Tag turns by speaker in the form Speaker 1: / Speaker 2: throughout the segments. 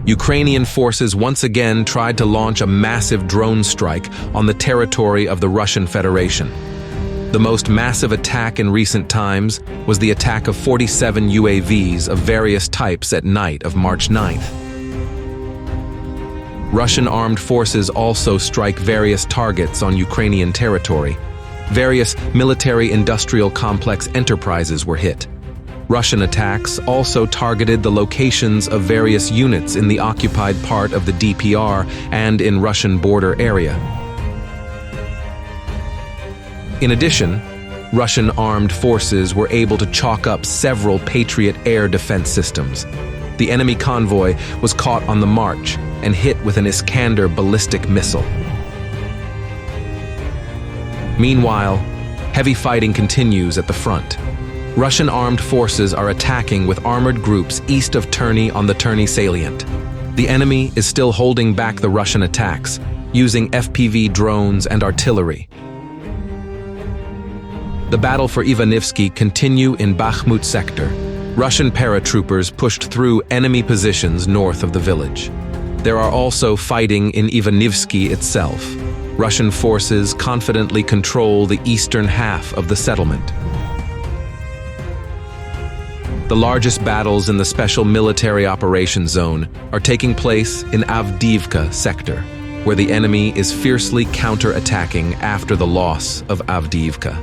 Speaker 1: Ukrainian forces once again tried to launch a massive drone strike on the territory of the Russian Federation. The most massive attack in recent times was the attack of 47 UAVs of various types at night of March 9th. Russian armed forces also strike various targets on Ukrainian territory. Various military-industrial complex enterprises were hit. Russian attacks also targeted the locations of various units in the occupied part of the DPR and in Russian border area. In addition, Russian armed forces were able to chalk up several Patriot air defense systems. The enemy convoy was caught on the march and hit with an Iskander ballistic missile. Meanwhile, heavy fighting continues at the front. Russian armed forces are attacking with armored groups east of Terny on the Terny salient. The enemy is still holding back the Russian attacks, using FPV drones and artillery. The battle for Ivanivsky continue in Bakhmut sector. Russian paratroopers pushed through enemy positions north of the village. There are also fighting in Ivanivsky itself. Russian forces confidently control the eastern half of the settlement. The largest battles in the Special Military Operations Zone are taking place in Avdiivka sector, where the enemy is fiercely counter-attacking after the loss of Avdiivka.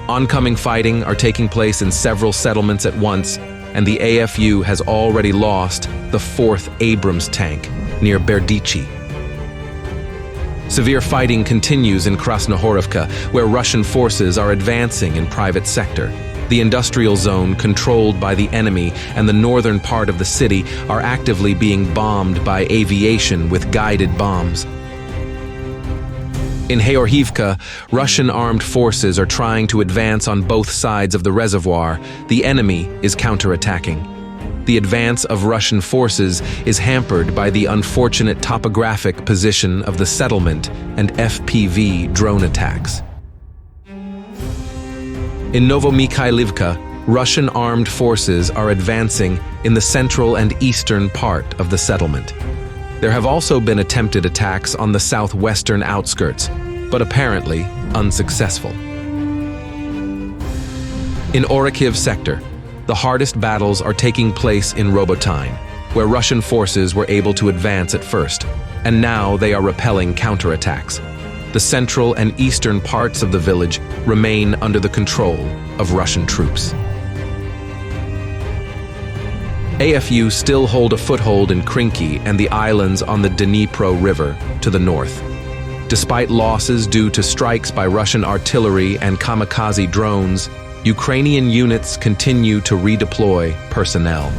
Speaker 1: Oncoming fighting are taking place in several settlements at once, and the AFU has already lost the 4th Abrams tank near Berdichi. Severe fighting continues in Krasnohorivka, where Russian forces are advancing in private sector. The industrial zone controlled by the enemy and the northern part of the city are actively being bombed by aviation with guided bombs. In Georgievka, Russian armed forces are trying to advance on both sides of the reservoir. The enemy is counterattacking. The advance of Russian forces is hampered by the unfortunate topographic position of the settlement and FPV drone attacks. In Novomikhailivka, Russian armed forces are advancing in the central and eastern part of the settlement. There have also been attempted attacks on the southwestern outskirts, but apparently unsuccessful. In Orikhiv sector, the hardest battles are taking place in Robotyne, where Russian forces were able to advance at first, and now they are repelling counterattacks. The central and eastern parts of the village remain under the control of Russian troops. AFU still hold a foothold in Krinky and the islands on the Dnipro River to the north. Despite losses due to strikes by Russian artillery and kamikaze drones, Ukrainian units continue to redeploy personnel.